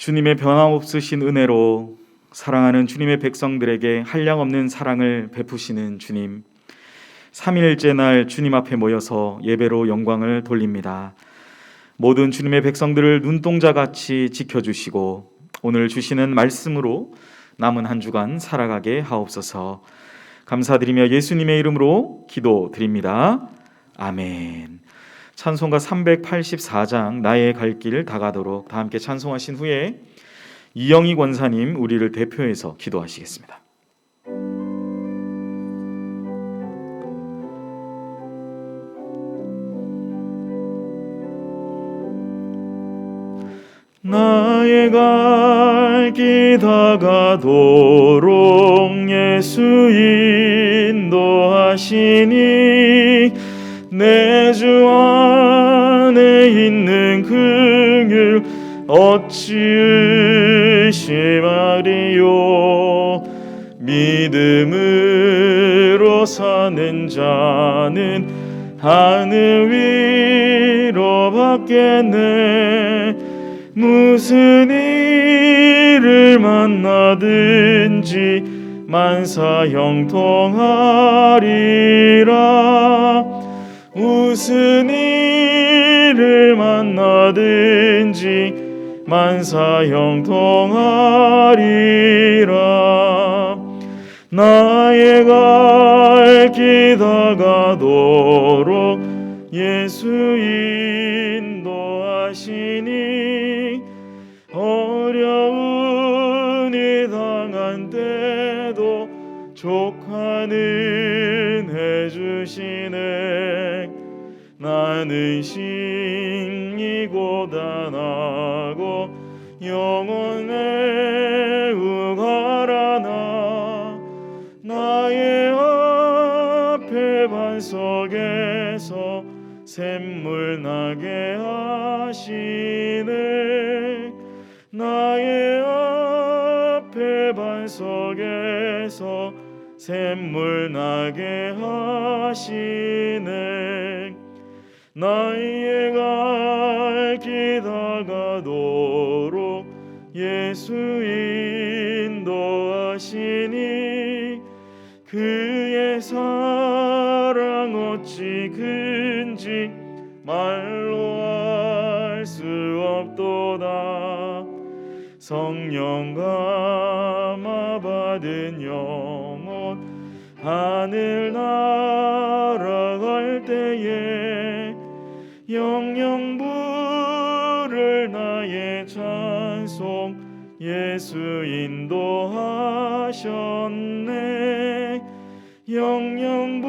주님의 변함없으신 은혜로 사랑하는 주님의 백성들에게 한량없는 사랑을 베푸시는 주님, 3일째 날 주님 앞에 모여서 예배로 영광을 돌립니다. 모든 주님의 백성들을 눈동자같이 지켜주시고 오늘 주시는 말씀으로 남은 한 주간 살아가게 하옵소서. 감사드리며 예수님의 이름으로 기도드립니다. 아멘. 찬송가 384장 나의 갈 길 다가도록 다 함께 찬송하신 후에 이영희 권사님 우리를 대표해서 기도하시겠습니다. 나의 갈 길 다가도록 예수 인도하시니 내 주 안에 있는 긍휼 어찌 의심하리요. 믿음으로 사는 자는 하늘 위로 받겠네. 무슨 일을 만나든지 만사 형통하리라. 무슨 일을 만나든지 만사 형통하리라. 나의 갈 길 다가도록 예수 인도하시니 어려운 일 당한 때도 족하는 해주시네. 나는 심히 고단하고 영혼 매우 가라나 나의 앞에 반석에서 샘물 나게 하시네. 나의 앞에 반석에서 샘물 나게 하시네. 나의 갈 길 다가도록 예수 인도하시니 그의 사랑 어찌 큰지 말로 알 수 없도다. 성령 감화 받은 영혼 하늘 날아갈 때에 영영 부를 나의 찬송 예수 인도하셨네. 영영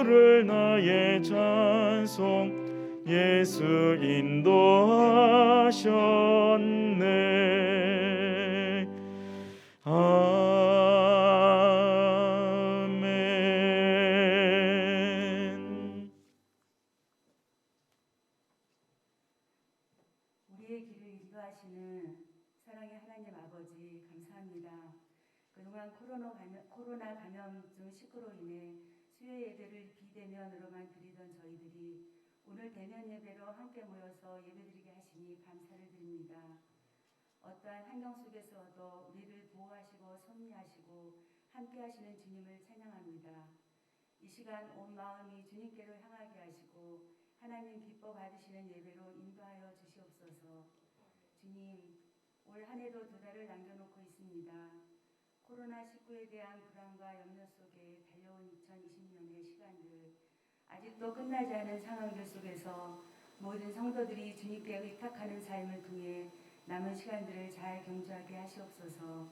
부를 나의 찬송 예수 인도하셨네. 아멘. 우리의 길을 인도하시는 사랑의 하나님 아버지 감사합니다. 그동안 코로나 감염증 19로 인해 수요 예배를 비대면으로만 드리던 저희들이 오늘 대면 예배로 함께 모여서 예배드리게 하시니 감사를 드립니다. 어떠한 환경 속에서도 우리를 보호하시고 섭리하시고 함께 하시는 주님을 찬양합니다. 이 시간 온 마음이 주님께로 향하게 하시고 하나님 기뻐 받으시는 예배로 인도하여 주시옵소서. 주님, 올 한 해도 2달을 남겨놓고 있습니다. 코로나19에 대한 불안과 염려 속에 달려온 2020년의 시간들, 아직도 끝나지 않은 상황들 속에서 모든 성도들이 주님께 의탁하는 삶을 통해 남은 시간들을 잘 경주하게 하시옵소서.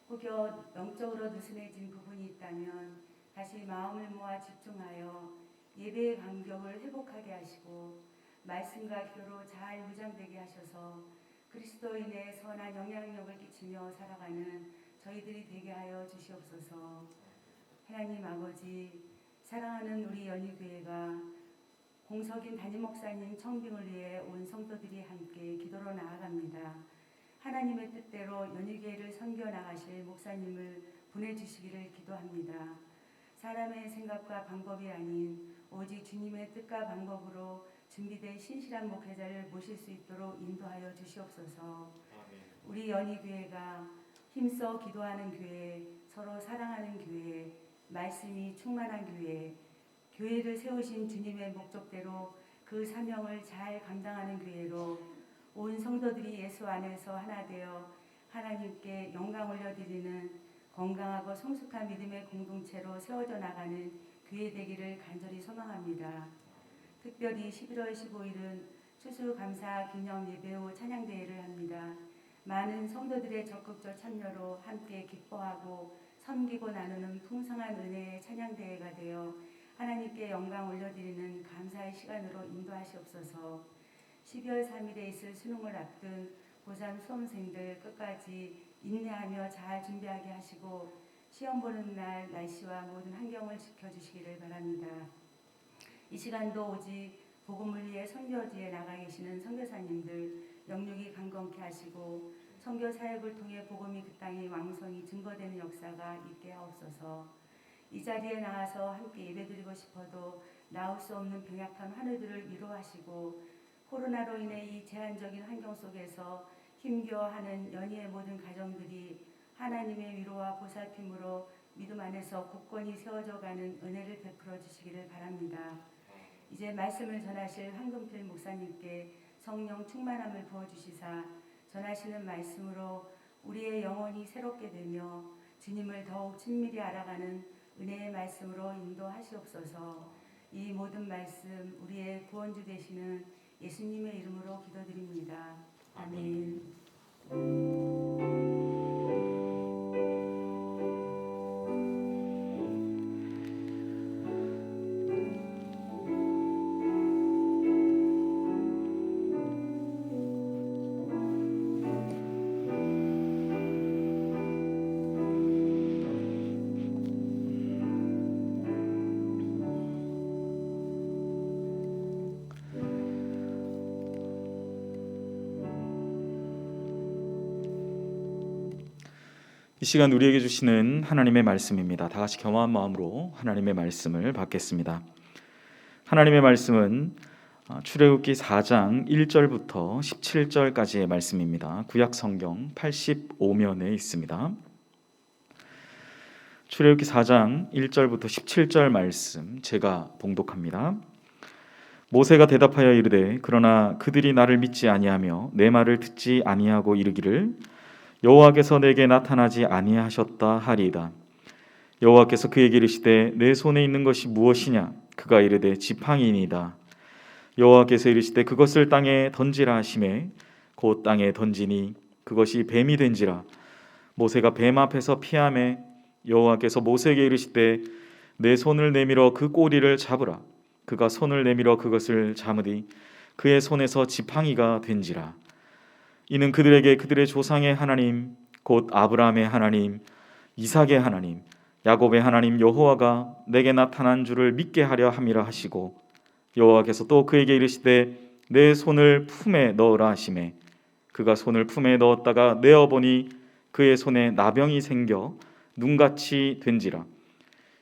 혹여 영적으로 느슨해진 부분이 있다면 다시 마음을 모아 집중하여 예배의 감격을 회복하게 하시고 말씀과 기도로 잘 무장되게 하셔서 그리스도인의 선한 영향력을 끼치며 살아가는 저희들이 되게 하여 주시옵소서. 하나님 아버지, 사랑하는 우리 연희교회가 공석인 담임 목사님 청빙을 위해 온 성도들이 함께 기도로 나아갑니다. 하나님의 뜻대로 연희교회를 섬겨 나가실 목사님을 보내주시기를 기도합니다. 사람의 생각과 방법이 아닌 오직 주님의 뜻과 방법으로 준비된 신실한 목회자를 모실 수 있도록 인도하여 주시옵소서. 우리 연희교회가 힘써 기도하는 교회, 서로 사랑하는 교회, 말씀이 충만한 교회, 교회를 세우신 주님의 목적대로 그 사명을 잘 감당하는 교회로 온 성도들이 예수 안에서 하나 되어 하나님께 영광 올려드리는 건강하고 성숙한 믿음의 공동체로 세워져 나가는 교회 되기를 간절히 소망합니다. 특별히 11월 15일은 추수감사 기념 예배후 찬양대회를 합니다. 많은 성도들의 적극적 참여로 함께 기뻐하고 섬기고 나누는 풍성한 은혜의 찬양대회가 되어 하나님께 영광 올려드리는 감사의 시간으로 인도하시옵소서. 12월 3일에 있을 수능을 앞둔 고3 수험생들 끝까지 인내하며 잘 준비하게 하시고 시험 보는 날 날씨와 모든 환경을 지켜주시기를 바랍니다. 이 시간도 오직 복음을 위해 선교지에 나가 계시는 선교사님들 영육이 강건케 하시고 선교 사역을 통해 복음이 그 땅에 왕성히 증거되는 역사가 있게 하옵소서. 이 자리에 나와서 함께 예배드리고 싶어도 나올 수 없는 병약한 환우들을 위로하시고 코로나로 인해 이 제한적인 환경 속에서 힘겨워하는 연희의 모든 가정들이 하나님의 위로와 보살핌으로 믿음 안에서 굳건히 세워져가는 은혜를 베풀어 주시기를 바랍니다. 이제 말씀을 전하실 황금필 목사님께 성령 충만함을 부어주시사 전하시는 말씀으로 우리의 영혼이 새롭게 되며 주님을 더욱 친밀히 알아가는 은혜의 말씀으로 인도하시옵소서. 이 모든 말씀 우리의 구원주 되시는 예수님의 이름으로 기도드립니다. 아멘. 이 시간 우리에게 주시는 하나님의 말씀입니다. 다 같이 겸허한 마음으로 하나님의 말씀을 받겠습니다. 하나님의 말씀은 출애굽기 4장 1절부터 17절까지의 말씀입니다. 구약 성경 85면에 있습니다. 출애굽기 4장 1절부터 17절 말씀 제가 봉독합니다. 모세가 대답하여 이르되 그러나 그들이 나를 믿지 아니하며 내 말을 듣지 아니하고 이르기를 여호와께서 내게 나타나지 아니하셨다 하리이다. 여호와께서 그에게 이르시되 내 손에 있는 것이 무엇이냐? 그가 이르되 지팡이니이다. 여호와께서 이르시되 그것을 땅에 던지라 하시매 곧 땅에 던지니 그것이 뱀이 된지라. 모세가 뱀 앞에서 피하매 여호와께서 모세에게 이르시되 내 손을 내밀어 그 꼬리를 잡으라. 그가 손을 내밀어 그것을 잡으니 그의 손에서 지팡이가 된지라. 이는 그들에게 그들의 조상의 하나님 곧 아브라함의 하나님 이삭의 하나님 야곱의 하나님 여호와가 내게 나타난 줄을 믿게 하려 함이라 하시고 여호와께서 또 그에게 이르시되 내 손을 품에 넣으라 하시매 그가 손을 품에 넣었다가 내어보니 그의 손에 나병이 생겨 눈같이 된지라.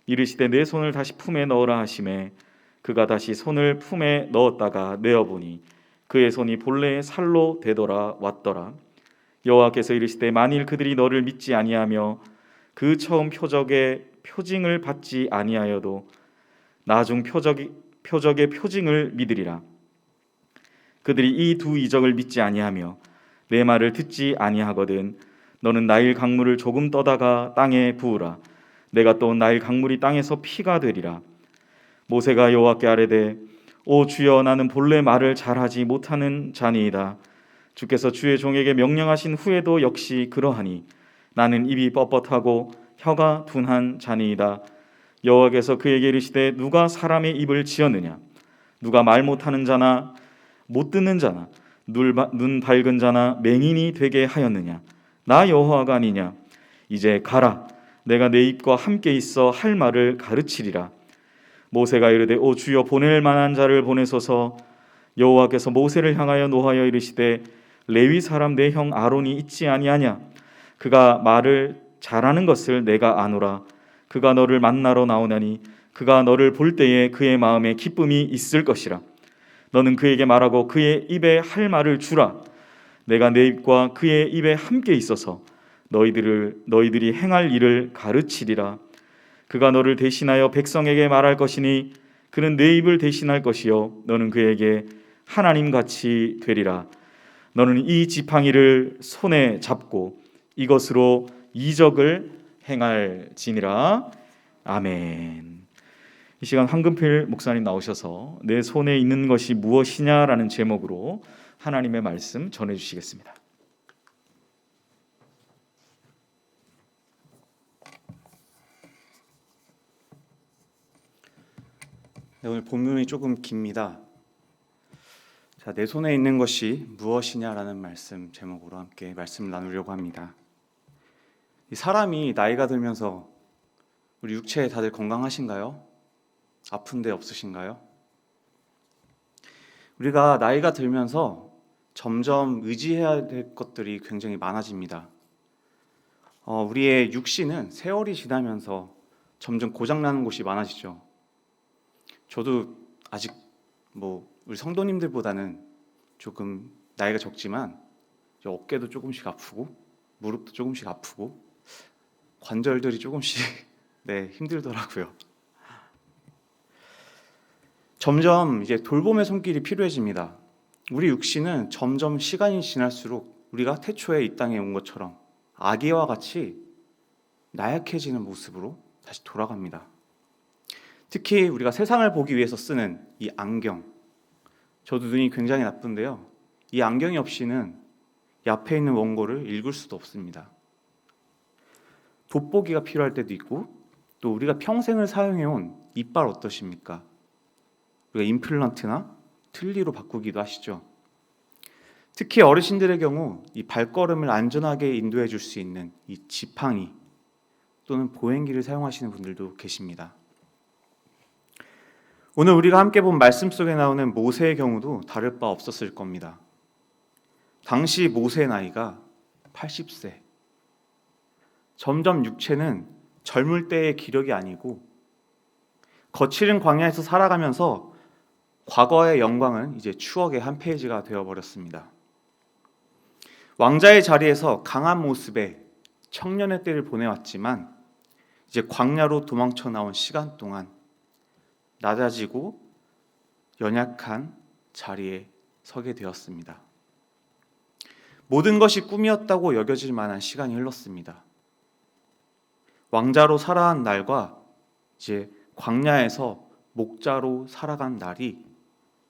이르시되 내 손을 다시 품에 넣으라 하시매 그가 다시 손을 품에 넣었다가 내어보니 그의 손이 본래의 살로 되돌아 왔더라. 여호와께서 이르시되 만일 그들이 너를 믿지 아니하며 그 처음 표적의 표징을 받지 아니하여도 나중 표적의 표징을 믿으리라. 그들이 이 두 이적을 믿지 아니하며 내 말을 듣지 아니하거든 너는 나일 강물을 조금 떠다가 땅에 부으라. 내가 또 나일 강물이 땅에서 피가 되리라. 모세가 여호와께 아뢰되 오 주여 나는 본래 말을 잘하지 못하는 자니이다. 주께서 주의 종에게 명령하신 후에도 역시 그러하니 나는 입이 뻣뻣하고 혀가 둔한 자니이다. 여호와께서 그에게 이르시되 누가 사람의 입을 지었느냐? 누가 말 못하는 자나 못 듣는 자나 눈 밝은 자나 맹인이 되게 하였느냐? 나 여호와가 아니냐? 이제 가라. 내가 내 입과 함께 있어 할 말을 가르치리라. 모세가 이르되 오 주여 보낼 만한 자를 보내소서. 여호와께서 모세를 향하여 노하여 이르시되 레위 사람 내 형 아론이 있지 아니하냐? 그가 말을 잘하는 것을 내가 아노라. 그가 너를 만나러 나오나니 그가 너를 볼 때에 그의 마음에 기쁨이 있을 것이라. 너는 그에게 말하고 그의 입에 할 말을 주라. 내가 내 입과 그의 입에 함께 있어서 너희들이 행할 일을 가르치리라. 그가 너를 대신하여 백성에게 말할 것이니 그는 내 입을 대신할 것이요 너는 그에게 하나님 같이 되리라. 너는 이 지팡이를 손에 잡고 이것으로 이적을 행할지니라. 아멘. 이 시간 황금필 목사님 나오셔서 내 손에 있는 것이 무엇이냐라는 제목으로 하나님의 말씀 전해주시겠습니다. 네, 오늘 본문이 조금 깁니다. 자, 내 손에 있는 것이 무엇이냐라는 말씀 제목으로 함께 말씀을 나누려고 합니다. 이 사람이 나이가 들면서 우리 육체 다들 건강하신가요? 아픈 데 없으신가요? 우리가 나이가 들면서 점점 의지해야 될 것들이 굉장히 많아집니다. 우리의 육신은 세월이 지나면서 점점 고장나는 곳이 많아지죠. 저도 아직 우리 성도님들보다는 조금 나이가 적지만 어깨도 조금씩 아프고 무릎도 조금씩 아프고 관절들이 조금씩 힘들더라고요. 점점 이제 돌봄의 손길이 필요해집니다. 우리 육신은 점점 시간이 지날수록 우리가 태초에 이 땅에 온 것처럼 아기와 같이 나약해지는 모습으로 다시 돌아갑니다. 특히 우리가 세상을 보기 위해서 쓰는 이 안경, 저도 눈이 굉장히 나쁜데요, 이 안경이 없이는 이 앞에 있는 원고를 읽을 수도 없습니다. 돋보기가 필요할 때도 있고, 또 우리가 평생을 사용해온 이빨 어떠십니까? 우리가 임플란트나 틀니로 바꾸기도 하시죠. 특히 어르신들의 경우 이 발걸음을 안전하게 인도해 줄 수 있는 이 지팡이 또는 보행기를 사용하시는 분들도 계십니다. 오늘 우리가 함께 본 말씀 속에 나오는 모세의 경우도 다를 바 없었을 겁니다. 당시 모세의 나이가 80세. 점점 육체는 젊을 때의 기력이 아니고 거칠은 광야에서 살아가면서 과거의 영광은 이제 추억의 한 페이지가 되어버렸습니다. 왕자의 자리에서 강한 모습의 청년의 때를 보내왔지만 이제 광야로 도망쳐 나온 시간 동안 낮아지고 연약한 자리에 서게 되었습니다. 모든 것이 꿈이었다고 여겨질 만한 시간이 흘렀습니다. 왕자로 살아간 날과 이제 광야에서 목자로 살아간 날이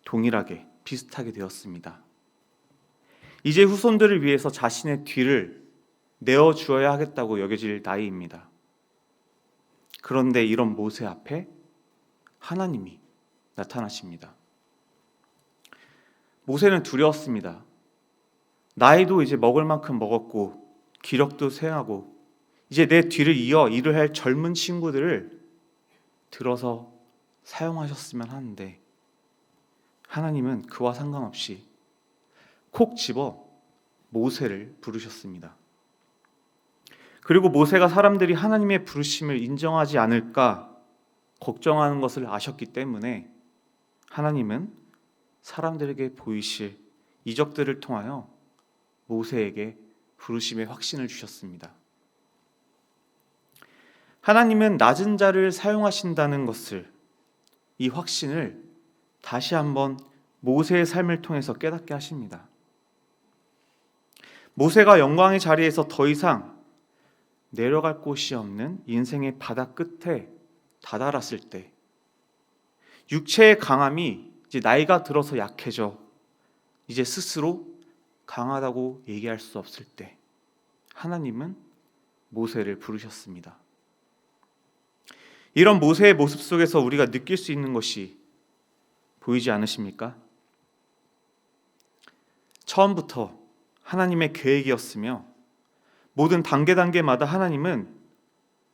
동일하게 비슷하게 되었습니다. 이제 후손들을 위해서 자신의 뒤를 내어주어야 하겠다고 여겨질 나이입니다. 그런데 이런 모세 앞에 하나님이 나타나십니다. 모세는 두려웠습니다. 나이도 이제 먹을 만큼 먹었고 기력도 쇠하고 이제 내 뒤를 이어 일을 할 젊은 친구들을 들어서 사용하셨으면 하는데 하나님은 그와 상관없이 콕 집어 모세를 부르셨습니다. 그리고 모세가 사람들이 하나님의 부르심을 인정하지 않을까 걱정하는 것을 아셨기 때문에 하나님은 사람들에게 보이실 이적들을 통하여 모세에게 부르심의 확신을 주셨습니다. 하나님은 낮은 자를 사용하신다는 것을, 이 확신을 다시 한번 모세의 삶을 통해서 깨닫게 하십니다. 모세가 영광의 자리에서 더 이상 내려갈 곳이 없는 인생의 바닥 끝에 다다랐을 때, 육체의 강함이 이제 나이가 들어서 약해져 이제 스스로 강하다고 얘기할 수 없을 때 하나님은 모세를 부르셨습니다. 이런 모세의 모습 속에서 우리가 느낄 수 있는 것이 보이지 않으십니까? 처음부터 하나님의 계획이었으며 모든 단계마다 하나님은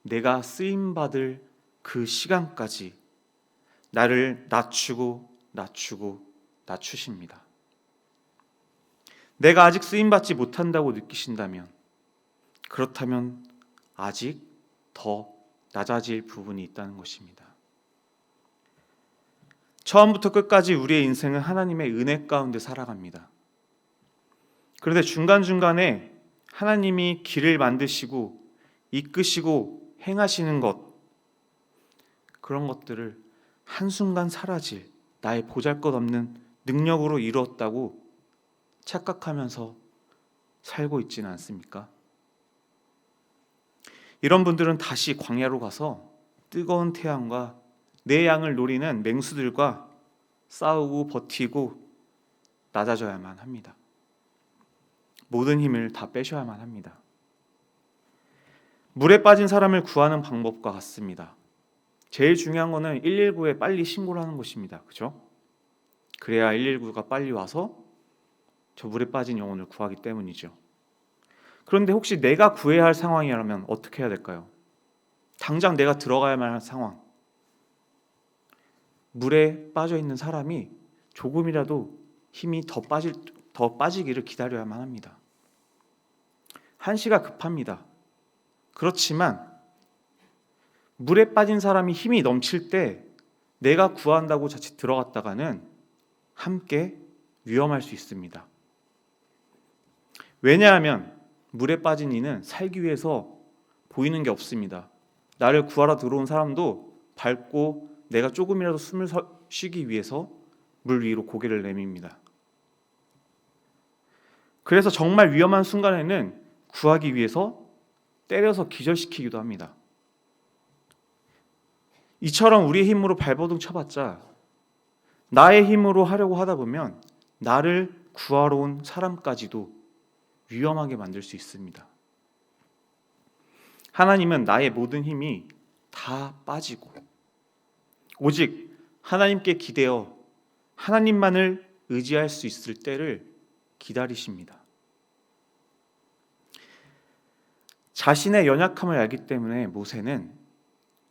내가 쓰임받을 그 시간까지 나를 낮추십니다. 내가 아직 쓰임받지 못한다고 느끼신다면, 그렇다면 아직 더 낮아질 부분이 있다는 것입니다. 처음부터 끝까지 우리의 인생은 하나님의 은혜 가운데 살아갑니다. 그런데 중간중간에 하나님이 길을 만드시고 이끄시고 행하시는 것, 그런 것들을 한순간 사라질 나의 보잘것없는 능력으로 이루었다고 착각하면서 살고 있지는 않습니까? 이런 분들은 다시 광야로 가서 뜨거운 태양과 내 양을 노리는 맹수들과 싸우고 버티고 낮아져야만 합니다. 모든 힘을 다 빼셔야만 합니다. 물에 빠진 사람을 구하는 방법과 같습니다. 제일 중요한 거는 119에 빨리 신고를 하는 것입니다. 그죠? 그래야 119가 빨리 와서 저 물에 빠진 영혼을 구하기 때문이죠. 그런데 혹시 내가 구해야 할 상황이라면 어떻게 해야 될까요? 당장 내가 들어가야만 할 상황. 물에 빠져 있는 사람이 조금이라도 힘이 더 빠지기를 기다려야만 합니다. 한시가 급합니다. 그렇지만 물에 빠진 사람이 힘이 넘칠 때 내가 구한다고 자칫 들어갔다가는 함께 위험할 수 있습니다. 왜냐하면 물에 빠진 이는 살기 위해서 보이는 게 없습니다. 나를 구하러 들어온 사람도 밟고 내가 조금이라도 숨을 쉬기 위해서 물 위로 고개를 내밉니다. 그래서 정말 위험한 순간에는 구하기 위해서 때려서 기절시키기도 합니다. 이처럼 우리의 힘으로 발버둥 쳐봤자 나의 힘으로 하려고 하다 보면 나를 구하러 온 사람까지도 위험하게 만들 수 있습니다. 하나님은 나의 모든 힘이 다 빠지고 오직 하나님께 기대어 하나님만을 의지할 수 있을 때를 기다리십니다. 자신의 연약함을 알기 때문에 모세는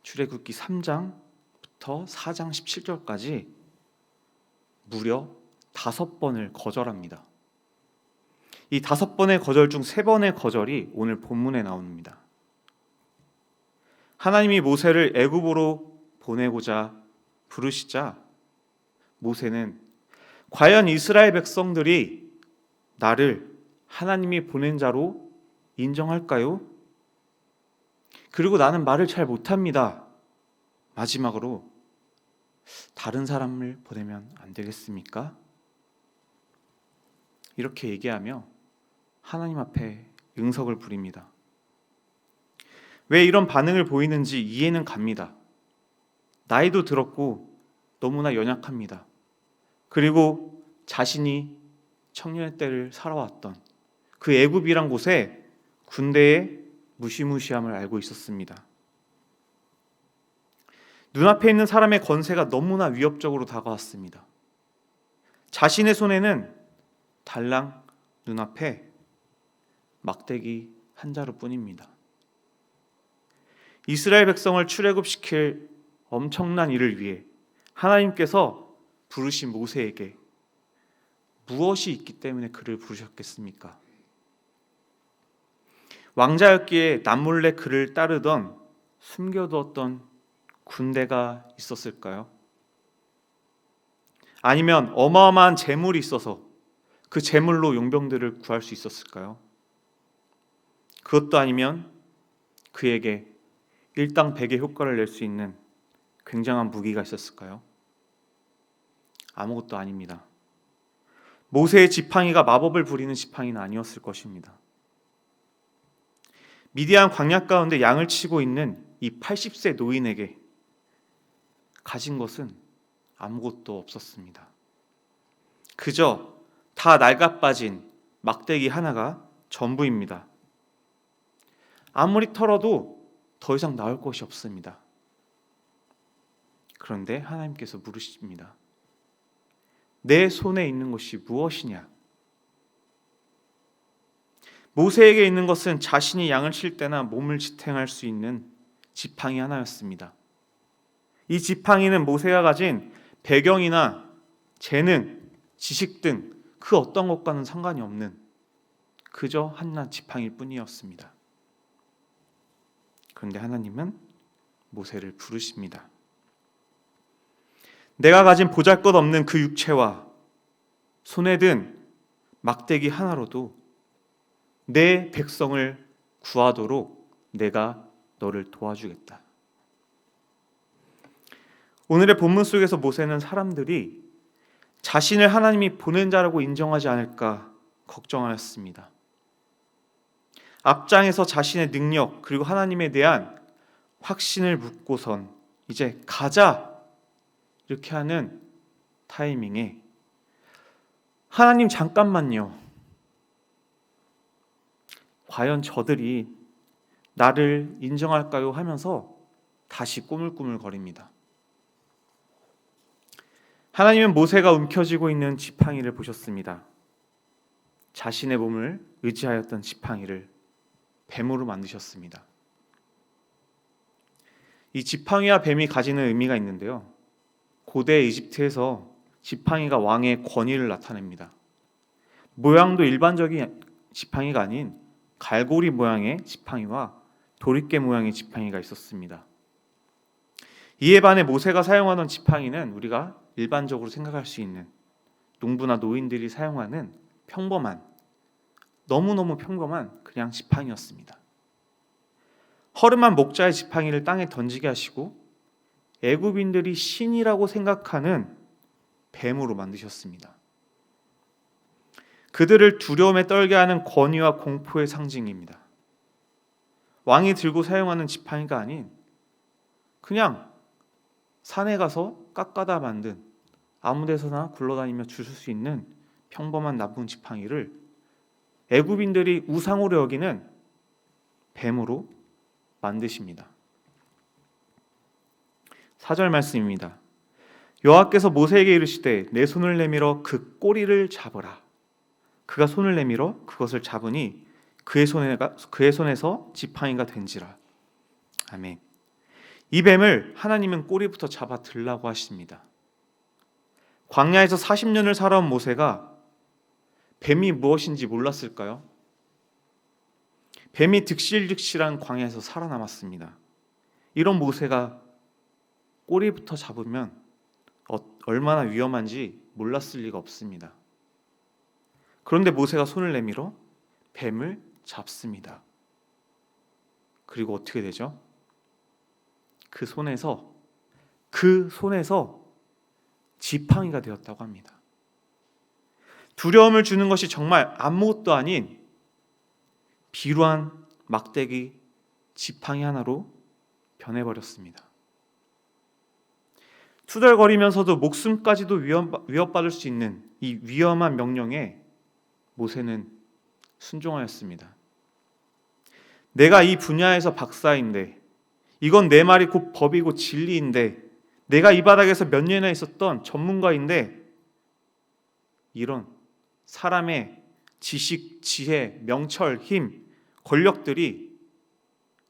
출애굽기 3장부터 4장 17절까지 무려 5번을 거절합니다. 이 5번의 거절 중 3번의 거절이 오늘 본문에 나옵니다. 하나님이 모세를 애굽으로 보내고자 부르시자 모세는 과연 이스라엘 백성들이 나를 하나님이 보낸 자로 인정할까요? 그리고 나는 말을 잘 못합니다. 마지막으로 다른 사람을 보내면 안 되겠습니까? 이렇게 얘기하며 하나님 앞에 응석을 부립니다. 왜 이런 반응을 보이는지 이해는 갑니다. 나이도 들었고 너무나 연약합니다. 그리고 자신이 청년의 때를 살아왔던 그 애굽이란 곳에 군대의 무시무시함을 알고 있었습니다. 눈앞에 있는 사람의 권세가 너무나 위협적으로 다가왔습니다. 자신의 손에는 달랑 눈앞에 막대기 한 자루뿐입니다. 이스라엘 백성을 출애굽시킬 엄청난 일을 위해 하나님께서 부르신 모세에게 무엇이 있기 때문에 그를 부르셨겠습니까? 왕자였기에 남몰래 그를 따르던 숨겨두었던 군대가 있었을까요? 아니면 어마어마한 재물이 있어서 그 재물로 용병들을 구할 수 있었을까요? 그것도 아니면 그에게 일당백의 효과를 낼 수 있는 굉장한 무기가 있었을까요? 아무것도 아닙니다. 모세의 지팡이가 마법을 부리는 지팡이는 아니었을 것입니다. 미디안 광야 가운데 양을 치고 있는 이 80세 노인에게 가진 것은 아무것도 없었습니다. 그저 다 낡아빠진 막대기 하나가 전부입니다. 아무리 털어도 더 이상 나올 것이 없습니다. 그런데 하나님께서 물으십니다. 내 손에 있는 것이 무엇이냐? 모세에게 있는 것은 자신이 양을 칠 때나 몸을 지탱할 수 있는 지팡이 하나였습니다. 이 지팡이는 모세가 가진 배경이나 재능, 지식 등 그 어떤 것과는 상관이 없는 그저 한낱 지팡이일 뿐이었습니다. 그런데 하나님은 모세를 부르십니다. 내가 가진 보잘것없는 그 육체와 손에 든 막대기 하나로도 내 백성을 구하도록 내가 너를 도와주겠다. 오늘의 본문 속에서 모세는 사람들이 자신을 하나님이 보낸 자라고 인정하지 않을까 걱정하였습니다. 앞장에서 자신의 능력 그리고 하나님에 대한 확신을 묻고선 이제 가자 이렇게 하는 타이밍에 하나님 잠깐만요. 과연 저들이 나를 인정할까요? 하면서 다시 꾸물꾸물거립니다. 하나님은 모세가 움켜쥐고 있는 지팡이를 보셨습니다. 자신의 몸을 의지하였던 지팡이를 뱀으로 만드셨습니다. 이 지팡이와 뱀이 가지는 의미가 있는데요. 고대 이집트에서 지팡이가 왕의 권위를 나타냅니다. 모양도 일반적인 지팡이가 아닌 갈고리 모양의 지팡이와 도리깨 모양의 지팡이가 있었습니다. 이에 반해 모세가 사용하던 지팡이는 우리가 일반적으로 생각할 수 있는 농부나 노인들이 사용하는 평범한, 너무너무 평범한 그냥 지팡이였습니다. 허름한 목자의 지팡이를 땅에 던지게 하시고 애굽인들이 신이라고 생각하는 뱀으로 만드셨습니다. 그들을 두려움에 떨게 하는 권위와 공포의 상징입니다. 왕이 들고 사용하는 지팡이가 아닌 그냥 산에 가서 깎아다 만든 아무 데서나 굴러다니며 주술 수 있는 평범한 나쁜 지팡이를 애굽인들이 우상으로 여기는 뱀으로 만드십니다. 4절 말씀입니다. 여호와께서 모세에게 이르시되 내 손을 내밀어 그 꼬리를 잡으라. 그가 손을 내밀어 그것을 잡으니 그의 손에서 지팡이가 된지라. 아멘. 이 뱀을 하나님은 꼬리부터 잡아 들라고 하십니다. 광야에서 40년을 살아온 모세가 뱀이 무엇인지 몰랐을까요? 뱀이 득실득실한 광야에서 살아남았습니다. 이런 모세가 꼬리부터 잡으면 얼마나 위험한지 몰랐을 리가 없습니다. 그런데 모세가 손을 내밀어 뱀을 잡습니다. 그리고 어떻게 되죠? 그 손에서 지팡이가 되었다고 합니다. 두려움을 주는 것이 정말 아무것도 아닌 비루한 막대기 지팡이 하나로 변해버렸습니다. 투덜거리면서도 목숨까지도 위협받을 수 있는 이 위험한 명령에 모세는 순종하였습니다. 내가 이 분야에서 박사인데, 이건 내 말이 곧 법이고 진리인데, 내가 이 바닥에서 몇 년이나 있었던 전문가인데, 이런 사람의 지식, 지혜, 명철, 힘, 권력들이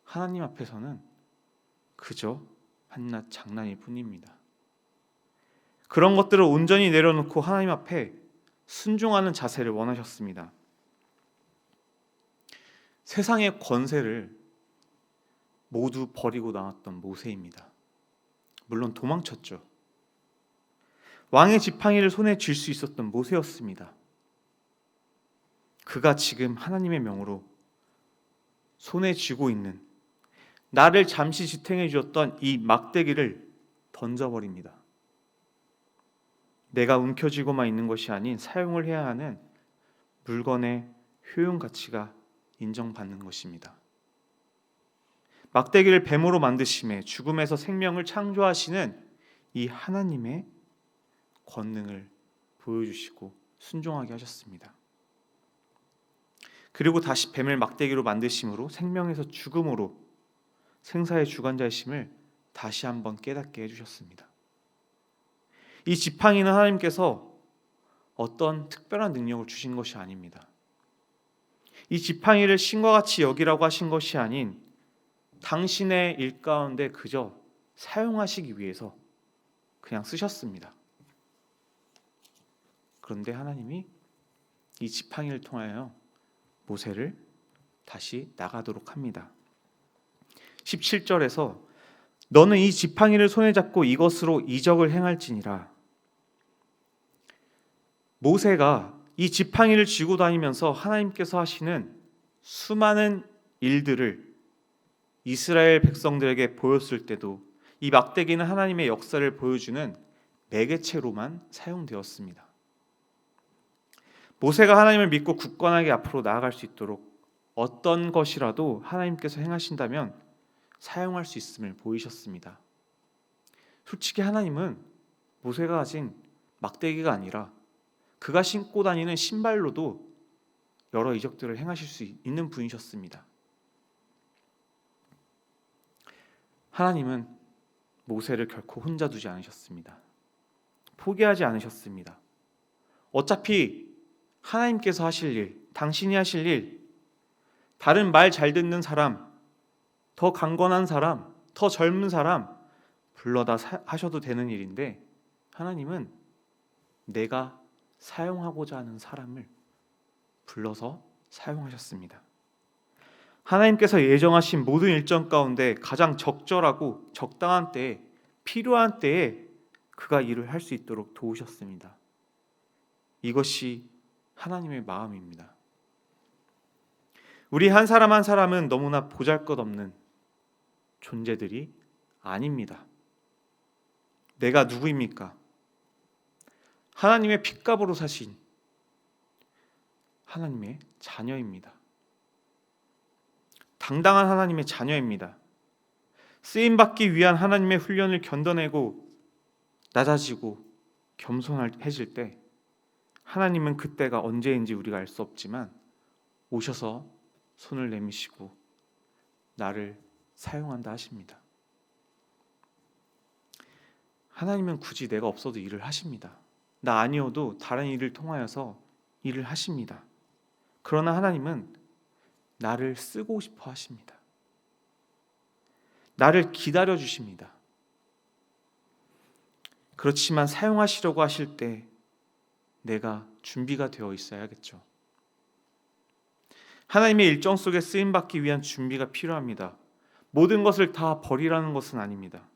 하나님 앞에서는 그저 한낱 장난일 뿐입니다. 그런 것들을 온전히 내려놓고 하나님 앞에 순종하는 자세를 원하셨습니다. 세상의 권세를 모두 버리고 나왔던 모세입니다. 물론 도망쳤죠. 왕의 지팡이를 손에 쥘 수 있었던 모세였습니다. 그가 지금 하나님의 명으로 손에 쥐고 있는 나를 잠시 지탱해 주었던 이 막대기를 던져버립니다. 내가 움켜쥐고만 있는 것이 아닌 사용을 해야 하는 물건의 효용 가치가 인정받는 것입니다. 막대기를 뱀으로 만드심에 죽음에서 생명을 창조하시는 이 하나님의 권능을 보여주시고 순종하게 하셨습니다. 그리고 다시 뱀을 막대기로 만드심으로 생명에서 죽음으로 생사의 주관자이심을 다시 한번 깨닫게 해주셨습니다. 이 지팡이는 하나님께서 어떤 특별한 능력을 주신 것이 아닙니다. 이 지팡이를 신과 같이 여기라고 하신 것이 아닌 당신의 일 가운데 그저 사용하시기 위해서 그냥 쓰셨습니다. 그런데 하나님이 이 지팡이를 통하여 모세를 다시 나가도록 합니다. 17절에서 너는 이 지팡이를 손에 잡고 이것으로 이적을 행할지니라. 모세가 이 지팡이를 쥐고 다니면서 하나님께서 하시는 수많은 일들을 이스라엘 백성들에게 보였을 때도 이 막대기는 하나님의 역사를 보여주는 매개체로만 사용되었습니다. 모세가 하나님을 믿고 굳건하게 앞으로 나아갈 수 있도록 어떤 것이라도 하나님께서 행하신다면 사용할 수 있음을 보이셨습니다. 솔직히 하나님은 모세가 가진 막대기가 아니라 그가 신고 다니는 신발로도 여러 이적들을 행하실 수 있는 분이셨습니다. 하나님은 모세를 결코 혼자 두지 않으셨습니다. 포기하지 않으셨습니다. 어차피 하나님께서 하실 일, 당신이 하실 일, 다른 말 잘 듣는 사람, 더 강건한 사람, 더 젊은 사람 불러다 하셔도 되는 일인데 하나님은 내가 사용하고자 하는 사람을 불러서 사용하셨습니다. 하나님께서 예정하신 모든 일정 가운데 가장 적절하고 적당한 때에, 필요한 때에 그가 일을 할 수 있도록 도우셨습니다. 이것이 하나님의 마음입니다. 우리 한 사람 한 사람은 너무나 보잘것없는 존재들이 아닙니다. 내가 누구입니까? 하나님의 핏값으로 사신 하나님의 자녀입니다. 당당한 하나님의 자녀입니다. 쓰임받기 위한 하나님의 훈련을 견뎌내고 낮아지고 겸손해질 때 하나님은 그때가 언제인지 우리가 알 수 없지만 오셔서 손을 내미시고 나를 사용한다 하십니다. 하나님은 굳이 내가 없어도 일을 하십니다. 나 아니어도 다른 일을 통하여서 일을 하십니다. 그러나 하나님은 나를 쓰고 싶어 하십니다. 나를 기다려 주십니다. 그렇지만 사용하시려고 하실 때 내가 준비가 되어 있어야겠죠. 하나님의 일정 속에 쓰임받기 위한 준비가 필요합니다. 모든 것을 다 버리라는 것은 아닙니다.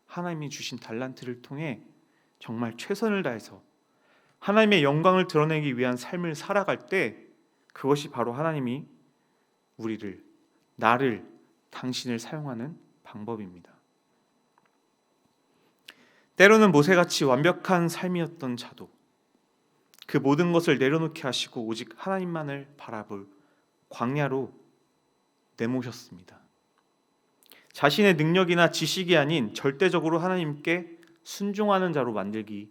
하나님이 주신 달란트를 통해 정말 최선을 다해서 하나님의 영광을 드러내기 위한 삶을 살아갈 때 그것이 바로 하나님이 우리를, 나를, 당신을 사용하는 방법입니다. 때로는 모세같이 완벽한 삶이었던 자도 그 모든 것을 내려놓게 하시고 오직 하나님만을 바라볼 광야로 내모셨습니다. 자신의 능력이나 지식이 아닌 절대적으로 하나님께 순종하는 자로 만들기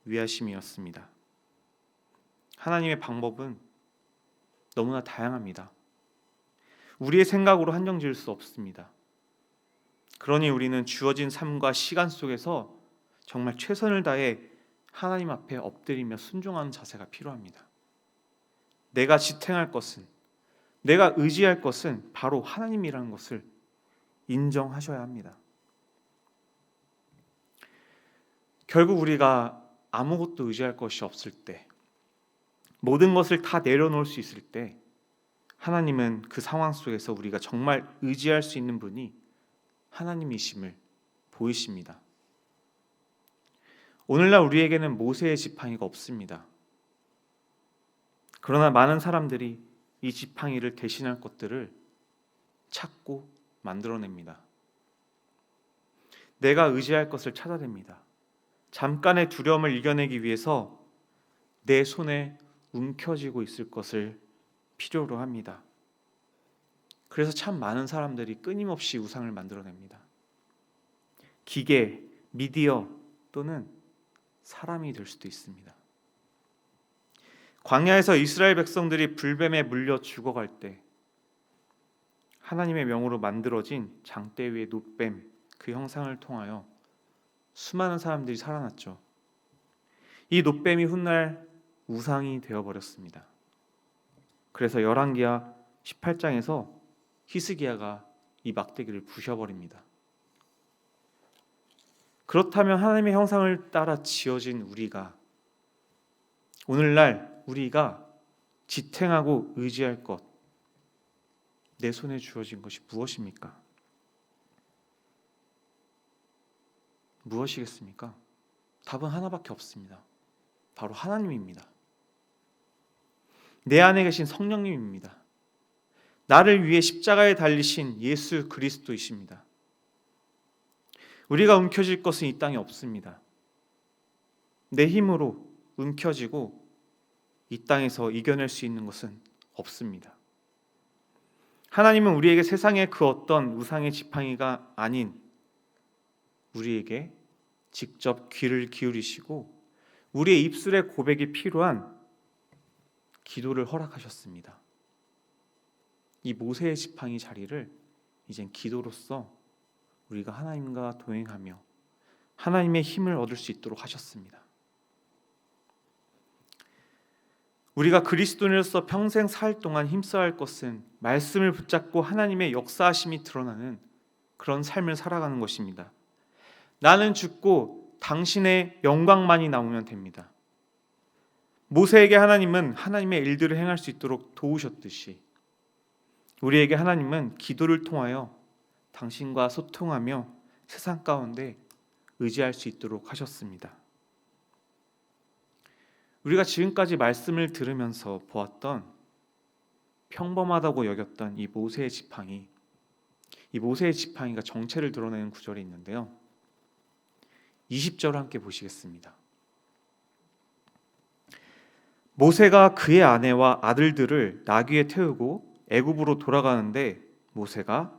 위하심이었습니다. 하나님의 방법은 너무나 다양합니다. 우리의 생각으로 한정 지을 수 없습니다. 그러니 우리는 주어진 삶과 시간 속에서 정말 최선을 다해 하나님 앞에 엎드리며 순종하는 자세가 필요합니다. 내가 지탱할 것은, 내가 의지할 것은 바로 하나님이라는 것을 인정하셔야 합니다. 결국 우리가 아무것도 의지할 것이 없을 때, 모든 것을 다 내려놓을 수 있을 때 하나님은 그 상황 속에서 우리가 정말 의지할 수 있는 분이 하나님이심을 보이십니다. 오늘날 우리에게는 모세의 지팡이가 없습니다. 그러나 많은 사람들이 이 지팡이를 대신할 것들을 찾고 만들어냅니다. 내가 의지할 것을 찾아냅니다. 잠깐의 두려움을 이겨내기 위해서 내 손에 움켜쥐고 있을 것을 필요로 합니다. 그래서 참 많은 사람들이 끊임없이 우상을 만들어냅니다. 기계, 미디어 또는 사람이 될 수도 있습니다. 광야에서 이스라엘 백성들이 불뱀에 물려 죽어갈 때 하나님의 명으로 만들어진 장대 위의 놋뱀, 그 형상을 통하여 수많은 사람들이 살아났죠. 이 놋뱀이 훗날 우상이 되어버렸습니다. 그래서 열왕기하 18장에서 히스기야가 이 막대기를 부셔버립니다. 그렇다면 하나님의 형상을 따라 지어진 우리가, 오늘날 우리가 지탱하고 의지할 것, 내 손에 주어진 것이 무엇입니까? 무엇이겠습니까? 답은 하나밖에 없습니다. 바로 하나님입니다. 내 안에 계신 성령님입니다. 나를 위해 십자가에 달리신 예수 그리스도이십니다. 우리가 움켜쥘 것은 이 땅에 없습니다. 내 힘으로 움켜쥐고 이 땅에서 이겨낼 수 있는 것은 없습니다. 하나님은 우리에게 세상의 그 어떤 우상의 지팡이가 아닌 우리에게 직접 귀를 기울이시고 우리의 입술의 고백이 필요한 기도를 허락하셨습니다. 이 모세의 지팡이 자리를 이젠 기도로서 우리가 하나님과 동행하며 하나님의 힘을 얻을 수 있도록 하셨습니다. 우리가 그리스도인으로서 평생 살 동안 힘써야 할 것은 말씀을 붙잡고 하나님의 역사하심이 드러나는 그런 삶을 살아가는 것입니다. 나는 죽고 당신의 영광만이 남으면 됩니다. 모세에게 하나님은 하나님의 일들을 행할 수 있도록 도우셨듯이 우리에게 하나님은 기도를 통하여 당신과 소통하며 세상 가운데 의지할 수 있도록 하셨습니다. 우리가 지금까지 말씀을 들으면서 보았던 평범하다고 여겼던 이 모세의 지팡이가 정체를 드러내는 구절이 있는데요. 20절을 함께 보시겠습니다. 모세가 그의 아내와 아들들을 나귀에 태우고 애굽으로 돌아가는데 모세가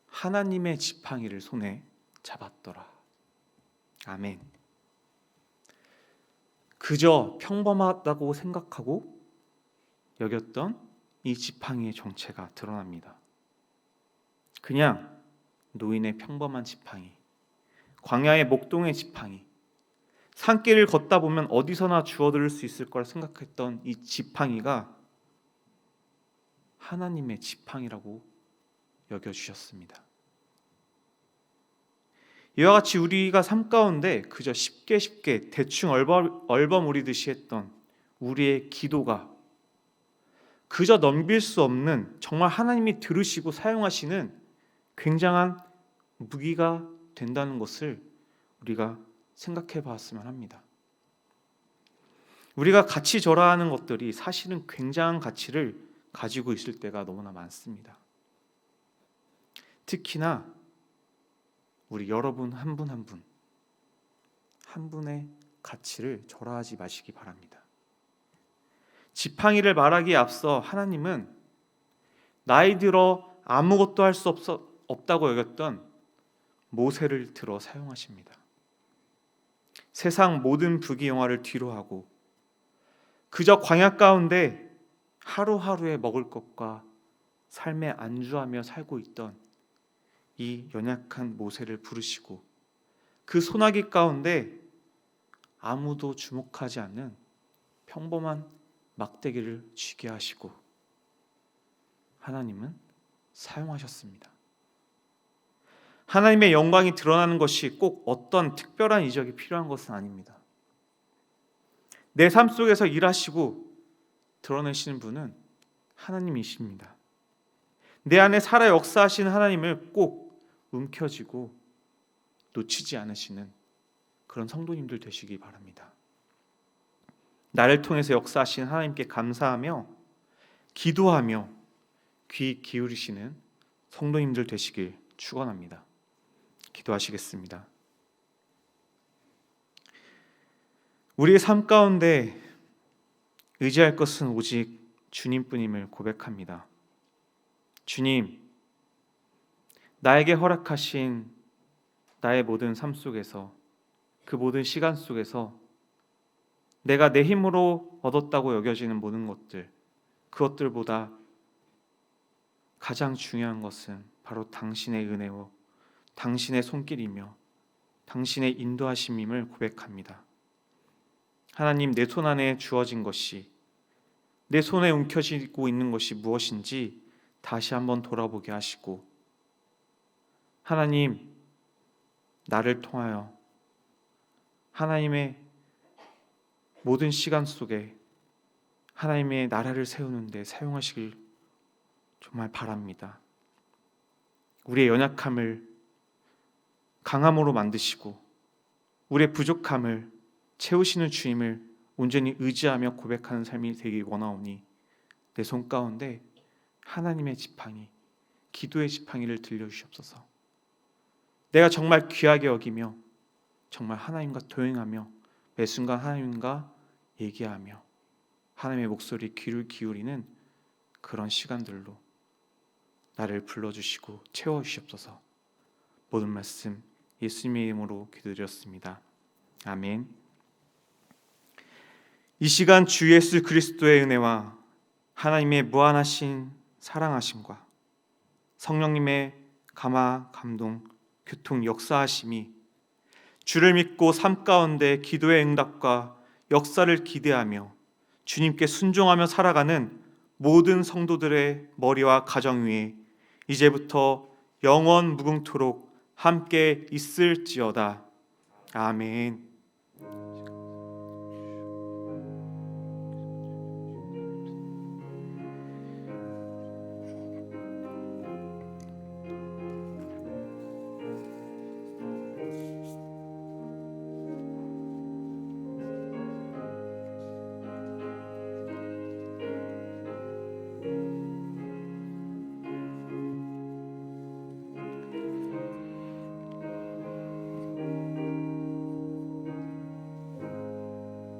하나님의 지팡이를 손에 잡았더라. 아멘. 그저 평범하다고 생각하고 여겼던 이 지팡이의 정체가 드러납니다. 그냥 노인의 평범한 지팡이, 광야의 목동의 지팡이, 산길을 걷다 보면 어디서나 주워들을 수 있을 거라 생각했던 이 지팡이가 하나님의 지팡이라고 여겨주셨습니다. 이와 같이 우리가 삶 가운데 그저 쉽게 대충 얼버무리듯이 했던 우리의 기도가 그저 넘길 수 없는 정말 하나님이 들으시고 사용하시는 굉장한 무기가 된다는 것을 우리가 생각해 봤으면 합니다. 우리가 가치 절하하는 것들이 사실은 굉장한 가치를 가지고 있을 때가 너무나 많습니다. 특히나 우리 여러분 한 분 한 분의 가치를 절하하지 마시기 바랍니다. 지팡이를 말하기에 앞서 하나님은 나이 들어 아무것도 할 수 없다고 여겼던 모세를 들어 사용하십니다. 세상 모든 부귀영화를 뒤로하고 그저 광야 가운데 하루하루에 먹을 것과 삶에 안주하며 살고 있던 이 연약한 모세를 부르시고 그 소나기 가운데 아무도 주목하지 않는 평범한 막대기를 쥐게 하시고 하나님은 사용하셨습니다. 하나님의 영광이 드러나는 것이 꼭 어떤 특별한 이적이 필요한 것은 아닙니다. 내 삶 속에서 일하시고 드러내시는 분은 하나님이십니다. 내 안에 살아 역사하시는 하나님을 꼭 움켜쥐고 놓치지 않으시는 그런 성도님들 되시기 바랍니다. 나를 통해서 역사하시는 하나님께 감사하며 기도하며 귀 기울이시는 성도님들 되시길 축원합니다. 기도하시겠습니다. 우리의 삶 가운데 의지할 것은 오직 주님뿐임을 고백합니다. 주님, 나에게 허락하신 나의 모든 삶 속에서 그 모든 시간 속에서 내가 내 힘으로 얻었다고 여겨지는 모든 것들, 그것들보다 가장 중요한 것은 바로 당신의 은혜와 당신의 손길이며 당신의 인도하심임을 고백합니다. 하나님, 내 손 안에 주어진 것이, 내 손에 움켜쥐고 있는 것이 무엇인지 다시 한번 돌아보게 하시고, 하나님, 나를 통하여 하나님의 모든 시간 속에 하나님의 나라를 세우는 데 사용하시길 정말 바랍니다. 우리의 연약함을 강함으로 만드시고 우리의 부족함을 채우시는 주님을 온전히 의지하며 고백하는 삶이 되기 원하오니 내 손 가운데 하나님의 지팡이, 기도의 지팡이를 들려주시옵소서. 내가 정말 귀하게 여기며 정말 하나님과 동행하며 매 순간 하나님과 얘기하며 하나님의 목소리에 귀를 기울이는 그런 시간들로 나를 불러주시고 채워주시옵소서. 모든 말씀 예수님의 이름으로 기도드렸습니다. 아멘. 이 시간 주 예수 그리스도의 은혜와 하나님의 무한하신 사랑하심과 성령님의 감화, 감동, 교통, 역사하심이 주를 믿고 삶 가운데 기도의 응답과 역사를 기대하며 주님께 순종하며 살아가는 모든 성도들의 머리와 가정 위에 이제부터 영원 무궁토록 함께 있을지어다. 아멘.